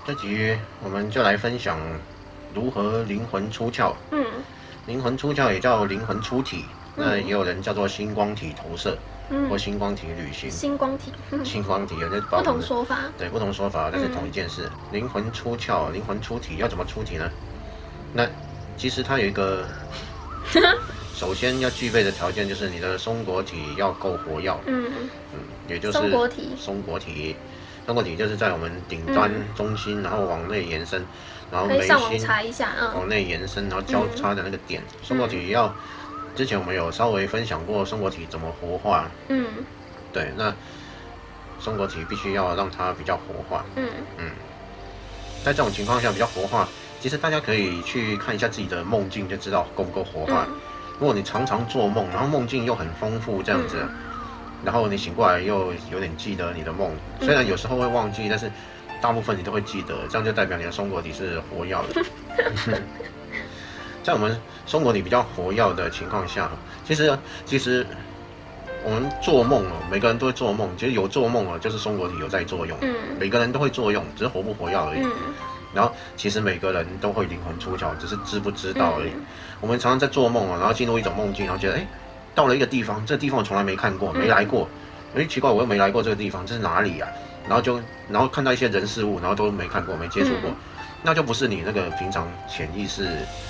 这集我们就来分享如何灵魂出窍。灵魂出窍也叫灵魂出体，那也有人叫做星光体投射，或星光体旅行。星光体，星光体有些不同说法。对，不同说法，但是同一件事。灵魂出窍、灵魂出体要怎么出体呢？那其实它有一个，首先要具备的条件就是你的松果体要够活跃。也就是松果体。松果体就是在我们顶端中心，然后往内延伸，然后眉心往内延伸，然后交叉的那个点。松果体要，之前我们有稍微分享过松果体怎么活化。对，那松果体必须要让它比较活化。在这种情况下比较活化，其实大家可以去看一下自己的梦境，就知道够不够活化。如果你常常做梦，然后梦境又很丰富这样子。然后你醒过来又有点记得你的梦，虽然有时候会忘记，但是大部分你都会记得，这样就代表你的松果体是活跃的。在我们松果体比较活跃的情况下，其实我们做梦每个人都会做梦，其实有做梦就是松果体有在作用。每个人都会作用，只是活不活跃而已。然后其实每个人都会灵魂出窍，只是知不知道而已。我们常常在做梦然后进入一种梦境，然后觉得到了一个地方，这个地方我从来没看过，没来过。奇怪，我又没来过这个地方，这是哪里啊？然后看到一些人事物，然后都没看过，没接触过，那就不是你那个平常潜意识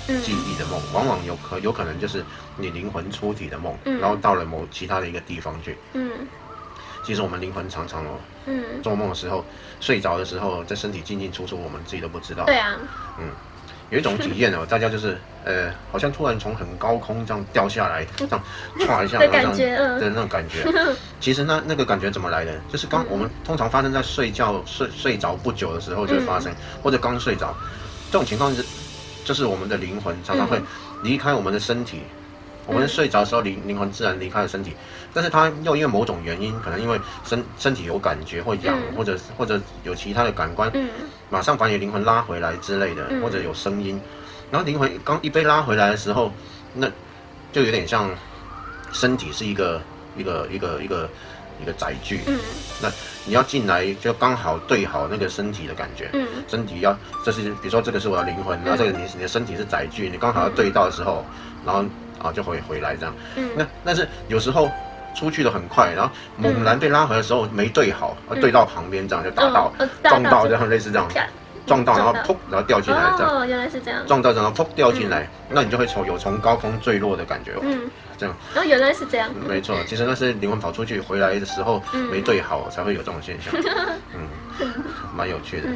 记忆的梦，往往有可能就是你灵魂出体的梦，然后到了其他的一个地方去。其实我们灵魂常常做梦的时候，睡着的时候，在身体进进出出，我们自己都不知道。对啊。有一种体验大家就是好像突然从很高空这样掉下来，这样唰一下，的感觉，的那种感觉。其实那个感觉怎么来的？就是我们通常发生在睡着不久的时候就会发生，或者刚睡着，这种情况就是我们的灵魂常常会离开我们的身体。我们睡着的时候，灵魂自然离开了身体，但是它又因为某种原因，可能因为身体有感觉或痒，或者有其他的感官，马上把你的灵魂拉回来之类的，或者有声音，然后灵魂刚一被拉回来的时候，那就有点像身体是一个载具。那你要进来就刚好对好那个身体的感觉。身体这是比如说这个是我的灵魂，然后这个你的身体是载具，你刚好要对到的时候，然后就会回来这样。但是有时候出去的很快，然后猛然被拉回来的时候没对好，对到旁边这样就打到撞到这样，类似这样撞到然后砰，然后掉进来这样。原来是这样。撞到然后砰掉进来，那你就会从高空坠落的感觉。这样。原来是这样。没错，其实那是灵魂跑出去回来的时候没对好才会有这种现象。蛮有趣的。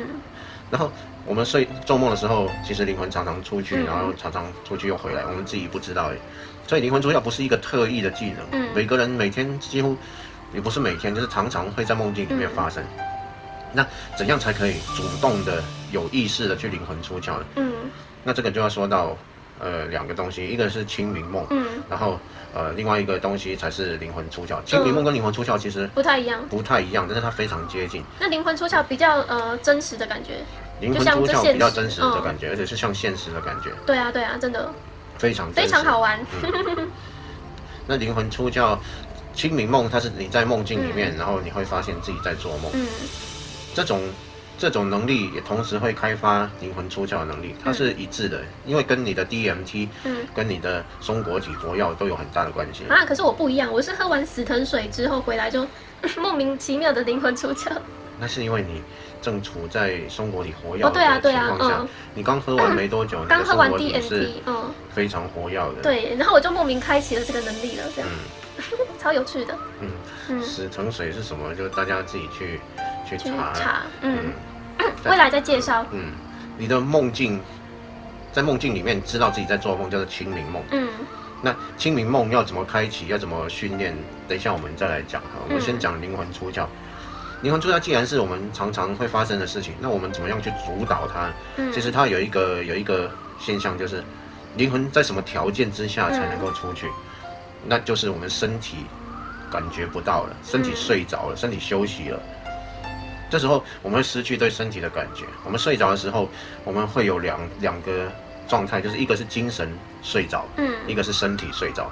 然后我们做梦的时候，其实灵魂常常出去，然后常常出去又回来，我们自己不知道。所以灵魂出窍不是一个特异的技能。每个人每天几乎也不是每天，就是常常会在梦境里面发生。那怎样才可以主动的、有意识的去灵魂出窍呢？那这个就要说到两个东西，一个是清明梦，然后另外一个东西才是灵魂出窍。清明梦跟灵魂出窍其实不太一样，但是它非常接近。那灵魂出窍比较真实的感觉。灵魂出窍比较真实的感觉，而且是像现实的感觉。对啊，真的非常好玩。那灵魂出窍，清明梦它是你在梦境里面，然后你会发现自己在做梦。这种能力也同时会开发灵魂出窍的能力，它是一致的，因为跟你的 DMT，跟你的松果体活跃都有很大的关系。可是我不一样，我是喝完死藤水之后回来就莫名其妙的灵魂出窍。那是因为你正处在松果体活跃的情况下，你刚喝完没多久，刚喝完 DMT 是非常活跃的。对，然后我就莫名开启了这个能力了，这样。超有趣的。死藤水是什么？就大家自己去查。未来再介绍。你的梦境，在梦境里面知道自己在做梦，叫做清明梦。那清明梦要怎么开启，要怎么训练？等一下我们再来讲。我们先讲灵魂出窍。灵魂出窍既然是我们常常会发生的事情，那我们怎么样去主导它？其实它有一个现象，就是灵魂在什么条件之下才能够出去？那就是我们身体感觉不到了，身体睡着了，身体休息了。这时候我们会失去对身体的感觉。我们睡着的时候，我们会有两个状态，就是一个是精神睡着，一个是身体睡着。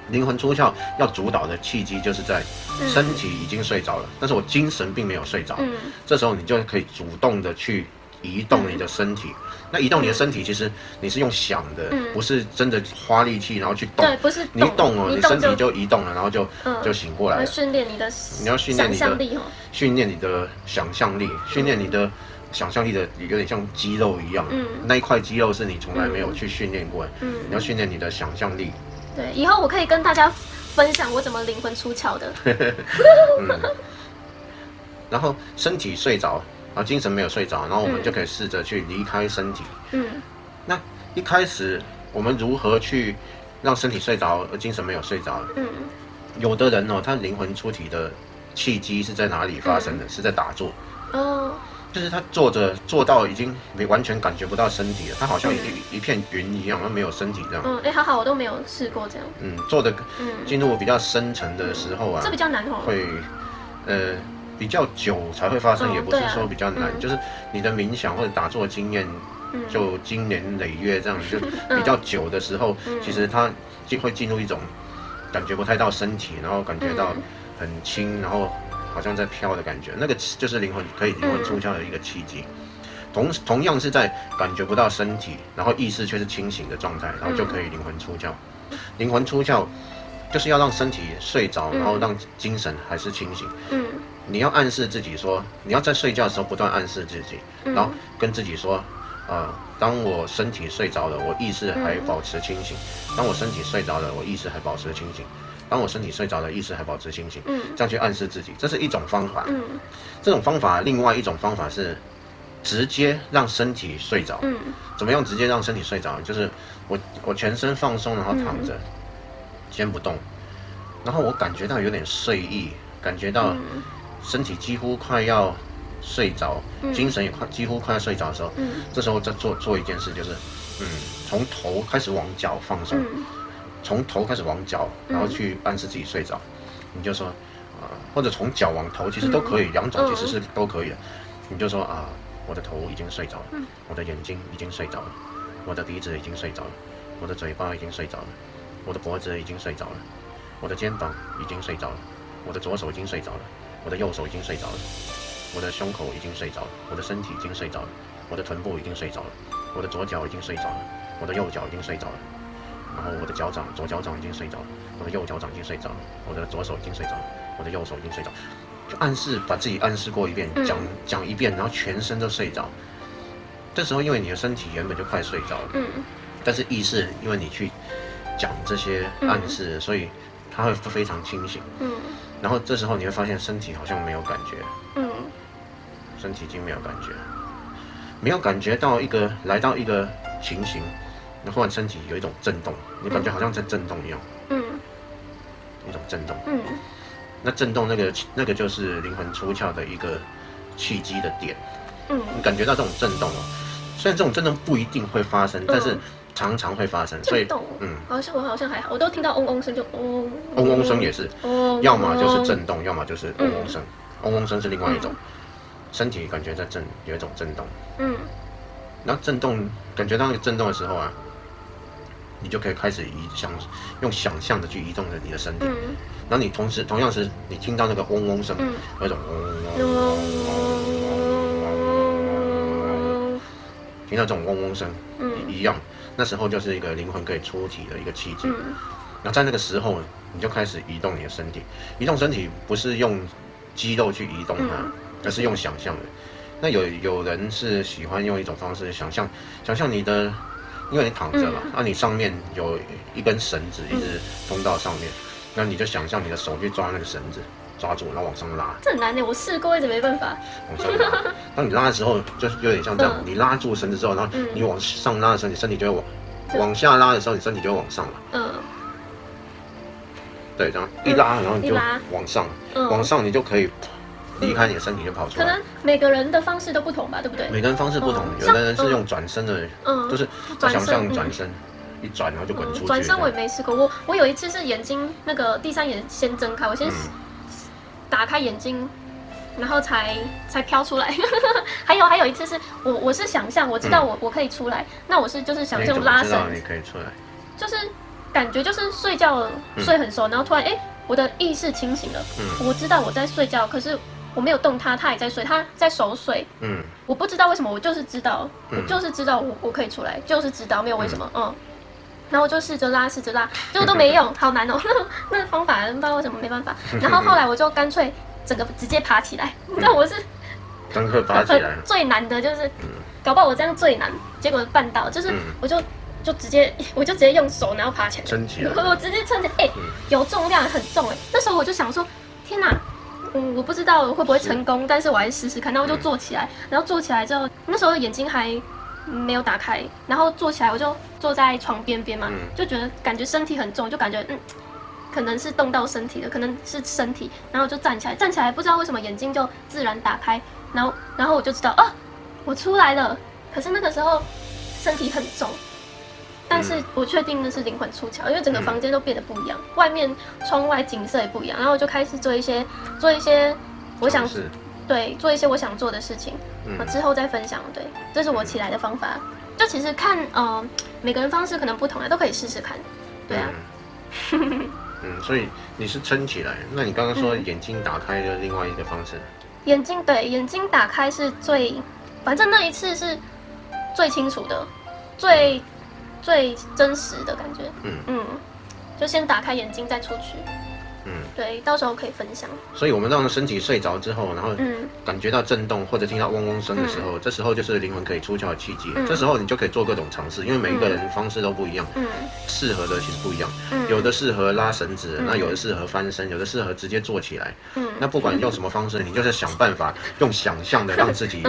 灵魂出窍要主导的契机，就是在身体已经睡着了，但是我精神并没有睡着。这时候你就可以主动的去移动你的身体。那移动你的身体，其实你是用想的，不是真的花力气然后去动。对，不是你一动哦，你身体就移动了，然后就醒过来了。训练你的，你要训练你的想象力哦，训练你的想象力，训练你的想象力的有点像肌肉一样。那一块肌肉是你从来没有去训练过的。你要训练你的想象力。对，以后我可以跟大家分享我怎么灵魂出窍的。然后身体睡着，然后精神没有睡着，然后我们就可以试着去离开身体。那一开始我们如何去让身体睡着，而精神没有睡着？有的人哦，他灵魂出体的契机是在哪里发生的？是在打坐。就是他坐到已经完全感觉不到身体了，他好像一片云一样，他没有身体这样。还好我都没有试过这样。坐的进入比较深层的时候啊，这比较难哦。会比较久才会发生，也不是说比较难，就是你的冥想或者打坐经验，就经年累月这样，就比较久的时候，其实它会进入一种感觉不太到身体，然后感觉到很轻，然后好像在飘的感觉，那个就是灵魂出窍的一个契机。同样是在感觉不到身体，然后意识却是清醒的状态，然后就可以灵魂出窍。灵魂出窍就是要让身体睡着，然后让精神还是清醒。你要暗示自己说，你要在睡觉的时候不断暗示自己，然后跟自己说，当我身体睡着了，我意识还保持清醒；当我身体睡着了，我意识还保持清醒；当我身体睡着了，意识还保持清醒。这样去暗示自己，这是一种方法。这种方法，另外一种方法是直接让身体睡着。怎么样直接让身体睡着？就是我全身放松，然后躺着，先不动，然后我感觉到有点睡意，感觉到身体几乎快要睡着，精神也几乎快要睡着的时候，这时候再做一件事，就是从头开始往脚放松，从头开始往脚，然后去暗示自己睡着。你就说或者从脚往头，其实都可以，两种其实是都可以的。你就说我的头已经睡着了，我的眼睛已经睡着了，我的鼻子已经睡着了，我的嘴巴已经睡着了，我的脖子已经睡着了，我的肩膀已经睡着了，我的左手已经睡着了，我的右手已经睡着了，我的胸口已经睡着了，我的身体已经睡着了，我的臀部已经睡着了，我的左脚已经睡着了，我的右脚已经睡着了，然后我的左脚掌已经睡着了，我的右脚掌已经睡着了，我的左手已经睡着了，我的右手已经睡着了。就把自己暗示过一遍，讲一遍，然后全身都睡着。这时候因为你的身体原本就快睡着了，但是意识因为你去讲这些暗示，所以它会非常清醒。然后这时候你会发现身体好像没有感觉，身体已经没有感觉，没有感觉到来到一个情形，忽然身体有一种震动，你感觉好像在震动一样，一种震动。那震动那个就是灵魂出窍的一个契机的点。你感觉到这种震动虽然这种震动不一定会发生，但是常常会发生。所以我好像还好，我都听到嗡嗡声就嗡嗡声也是，要么就是震动，要么就是嗡嗡声。嗡嗡声是另外一种，身体感觉在有一种震动。然后震动感觉到那个震动的时候你就可以开始用想象的去移动着你的身体。然后你同样是你听到那个嗡嗡声，有一种听到这种嗡嗡声一样，那时候就是一个灵魂可以出体的一个契机。然后在那个时候，你就开始移动你的身体。移动身体不是用肌肉去移动它，而是用想象的。那有人是喜欢用一种方式想象你的，因为你躺着嘛，你上面有一根绳子一直通到上面。那你就想象你的手去抓那个绳子，抓住，然后往上拉。这很难我试过一直没办法。往上拉，当你拉的时候，就是有点像这样，你拉住绳子之后，然后你往上拉的时候，你身体就会往下拉的时候，你身体就会往上了。对，这样一拉，然后你就往上，往上你就可以离开你的身体就跑出来。可能每个人的方式都不同吧，对不对？每个人方式不同，有的人是用转身的，就是想象转身。一转然后就滚出去。转身我也没试过，我有一次是眼睛那个第三眼先睁开，我先打开眼睛，然后才飘出来。还有一次是我是想象我知道我可以出来，那我是就是想用拉绳，你可以出来，就是感觉就是睡觉睡很熟，然后突然我的意识清醒了，我知道我在睡觉，可是我没有动它，它也在睡，它在熟睡。我不知道为什么，我就是知道，我就是知道我可以出来，就是知道，没有为什么，然后我就试着拉，结果都没用，好难哦。那方法不知道为什么没办法。然后后来我就干脆整个直接爬起来，你知道我是刚克爬起来，最难的就是，搞不好我这样最难，结果办到，就是我就直接用手然后爬起来，撑起来，我直接撑起来，有重量很重那时候我就想说，天哪！我不知道会不会成功，但是我还是试试看。然后我就坐起来，然后坐起来之后，那时候眼睛还没有打开，然后坐起来我就坐在床边嘛，就觉得感觉身体很重，就感觉可能是动到身体了，可能是身体，然后就站起来，不知道为什么眼睛就自然打开，然后我就知道我出来了。可是那个时候身体很重。但是我确定那是灵魂出窍，因为整个房间都变得不一样，外面窗外景色也不一样，然后我就开始做一些我想做一些我想做的事情，之后再分享。对，这是我起来的方法。就其实看每个人方式可能不同都可以试试看。对啊。所以你是撑起来，那你刚刚说眼睛打开的另外一个方式？眼睛打开是反正那一次是最清楚的，最真实的感觉，就先打开眼睛再出去，对，到时候可以分享。所以我们让身体睡着之后，然后感觉到震动或者听到嗡嗡声的时候，这时候就是灵魂可以出窍的契机。这时候你就可以做各种尝试，因为每一个人方式都不一样，适合的其实不一样。有的适合拉绳子，那有的适合翻身，有的适合直接坐起来。那不管用什么方式，你就是想办法用想象的让自己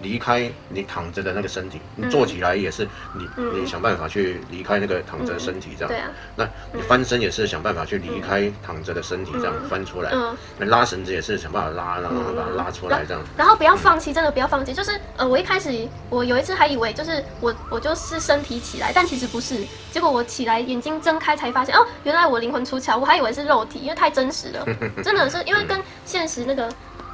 离开你躺着的那个身体，你坐起来也是你想办法去离开那个躺着的身体这样。对啊。那你翻身也是想办法去离开躺着的身体这样翻出来。那拉绳子也是想办法拉，然后把它拉出来这样。然后不要放弃，真的不要放弃。就是我一开始我有一次还以为就是我就是身体起来，但其实不是。结果我起来眼睛睁开才发现原来我灵魂出窍，我还以为是肉体，因为太真实了。真的是因为跟现实那个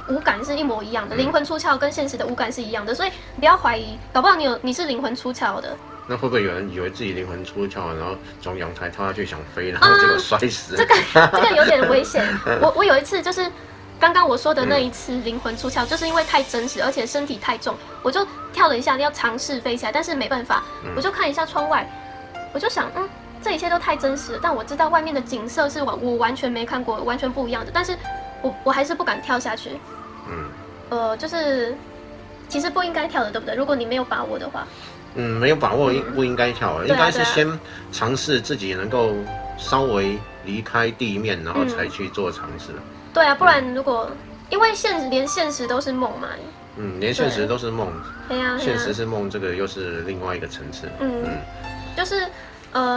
五感是一模一样的，灵魂出窍跟现实的五感是一样的，所以不要怀疑，搞不好你是灵魂出窍的。那会不会有人以为自己灵魂出窍，然后从阳台跳下去想飞，然后结果摔死？这个有点危险。我有一次就是刚刚我说的那一次灵魂出窍，就是因为太真实，而且身体太重，我就跳了一下，要尝试飞起来，但是没办法，我就看一下窗外，我就想这一切都太真实了，但我知道外面的景色是我完全没看过，完全不一样的，但是我还是不敢跳下去。就是其实不应该跳的，对不对？如果你没有把握的话。没有把握不应该跳，应该是先尝试自己能够稍微离开地面，然后才去做尝试。对啊，不然如果因为连现实都是梦嘛。连现实都是梦。现实是梦，这个又是另外一个层次。就是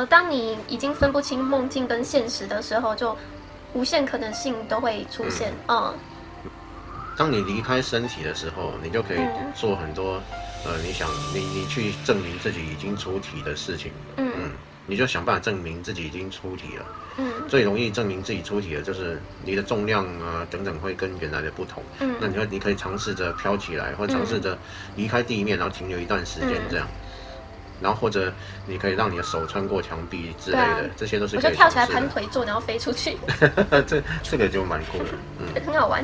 当你已经分不清梦境跟现实的时候，就无限可能性都会出现。当你离开身体的时候，你就可以做很多你去证明自己已经出体的事情。你就想办法证明自己已经出体了。最容易证明自己出体的就是你的重量等等会跟原来的不同。那你可以尝试着飘起来，或尝试着离开地面，然后停留一段时间这样。然后或者你可以让你的手穿过墙壁之类的，这些都是可以尝试的。我就跳起来盘腿坐，然后飞出去。这个就蛮酷的。很好玩。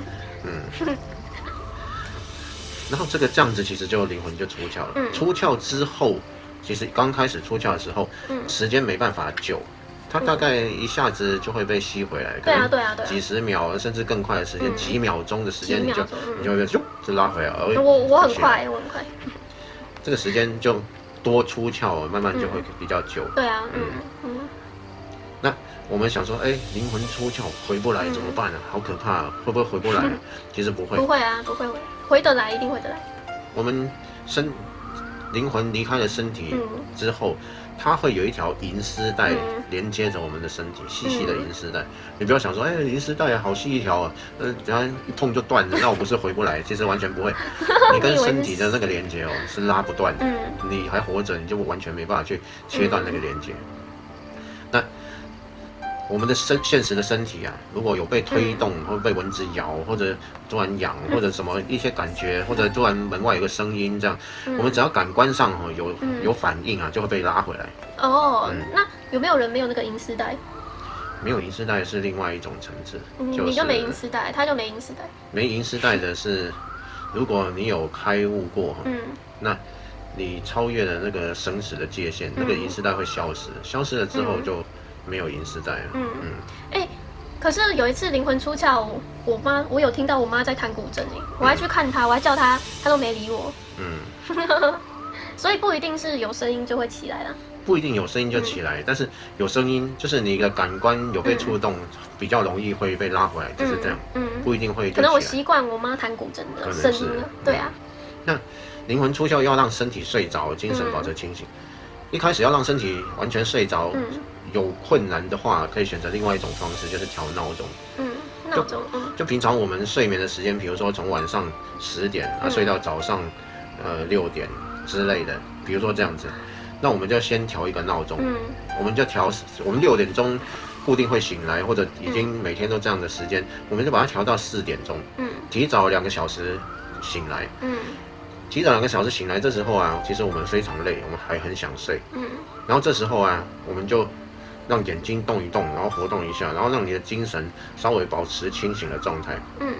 然后这样子其实就灵魂就出窍了。出窍之后，其实刚开始出窍的时候，时间没办法久，它大概一下子就会被吸回来。对啊。几十秒甚至更快的时间，几秒钟的时间你就会就拉回来。我很快。这个时间就多出窍，慢慢就会比较久。对啊。那我们想说，灵魂出窍回不来怎么办呢？好可怕，会不会回不来？其实不会。不会啊，不会回得来，一定回得来。我们灵魂离开了身体之后，它会有一条银丝带连接着我们的身体，细细的银丝带。你不要想说，银丝带好细一条啊，等下一痛就断了，那我不是回不来？其实完全不会。你跟身体的那个连接是拉不断的。你还活着，你就完全没办法去切断那个连接。那我们的现实的身体如果有被推动，或被蚊子咬，或者突然痒，或者什么一些感觉，或者突然门外有个声音，这样，我们只要感官上有反应就会被拉回来。那有没有人没有那个银丝带？没有银丝带是另外一种层次，你就没银丝带，他就没银丝带。没银丝带的是，如果你有开悟过，那你超越了那个生死的界限，那个银丝带会消失，消失了之后就没有银丝带了。可是有一次灵魂出窍，我有听到我妈在弹古筝我还去看她，我还叫她，她都没理我。所以不一定是有声音就会起来啦。不一定有声音就起来，但是有声音就是你的感官有被触动，比较容易会被拉回来，就是这样。不一定会就起来。可能我习惯我妈弹古筝的声音了，对啊。那灵魂出窍要让身体睡着，精神保持清醒。一开始要让身体完全睡着，有困难的话，可以选择另外一种方式，就是调闹钟。闹钟。就平常我们睡眠的时间，比如说从晚上10点睡到早上6点之类的，比如说这样子，那我们就先调一个闹钟。我们就调，我们6点钟固定会醒来，或者已经每天都这样的时间，我们就把它调到4点钟。提早2个小时醒来。提早2个小时醒来，这时候啊，其实我们非常累，我们还很想睡。然后这时候啊，我们就让眼睛动一动，然后活动一下，然后让你的精神稍微保持清醒的状态。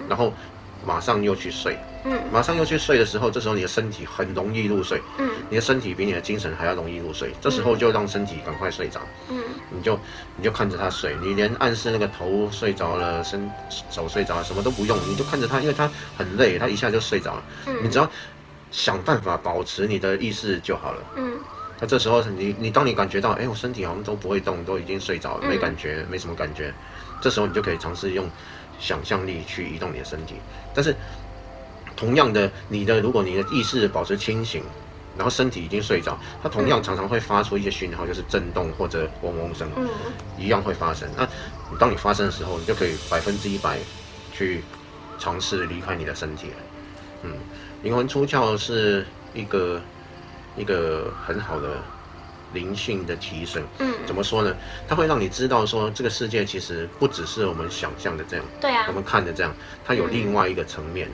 然后马上又去睡。马上又去睡的时候，这时候你的身体很容易入睡。你的身体比你的精神还要容易入睡。这时候就让身体赶快睡着。你就看着他睡，你连暗示那个头睡着了，手睡着了，什么都不用，你就看着他，因为他很累，他一下就睡着了。你只要想办法保持你的意识就好了。那这时候当你感觉到，我身体好像都不会动，都已经睡着了，没感觉，没什么感觉，这时候你就可以尝试用想象力去移动你的身体。但是同样的，如果你的意识保持清醒，然后身体已经睡着，它同样常常会发出一些讯号，就是震动或者嗡嗡声，一样会发生。那当你发生的时候，你就可以100%去尝试离开你的身体了。灵魂出窍是一个很好的灵性的提升。怎么说呢？它会让你知道说，这个世界其实不只是我们想象的这样，对啊，我们看的这样，它有另外一个层面。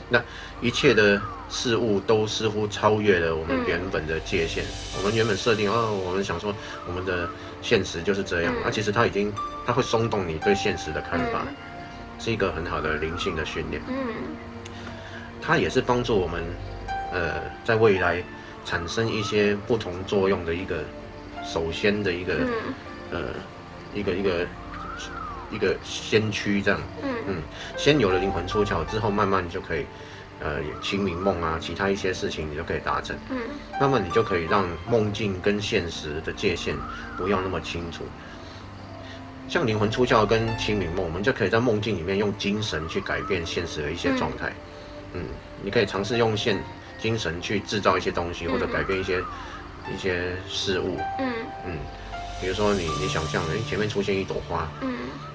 那一切的事物都似乎超越了我们原本的界限。我们原本设定我们想说我们的现实就是这样，其实它会松动你对现实的看法，是一个很好的灵性的训练。它也是帮助我们在未来产生一些不同作用的一个首先的一个先驱这样。先有了灵魂出窍之后，慢慢你就可以清明梦啊，其他一些事情你就可以达成。慢慢你就可以让梦境跟现实的界限不要那么清楚。像灵魂出窍跟清明梦，我们就可以在梦境里面用精神去改变现实的一些状态。你可以尝试用精神去制造一些东西，或者改变一些事物。比如说你想象前面出现一朵花，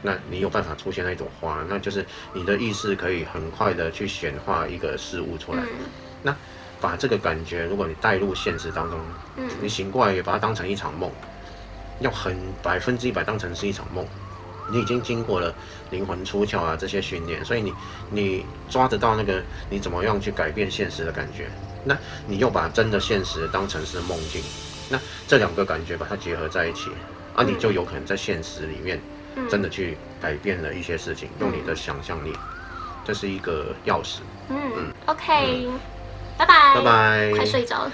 那你有办法出现那一朵花，那就是你的意识可以很快的去显化一个事物出来。那把这个感觉，如果你带入现实当中，你醒过来也把它当成一场梦，要100%当成是一场梦。你已经经过了灵魂出窍啊这些训练，所以你抓得到那个你怎么样去改变现实的感觉。那你又把真的现实当成是梦境，那这2个感觉把它结合在一起，你就有可能在现实里面真的去改变了一些事情，用你的想象力，这是一个钥匙。OK，拜拜，拜拜，快睡着了。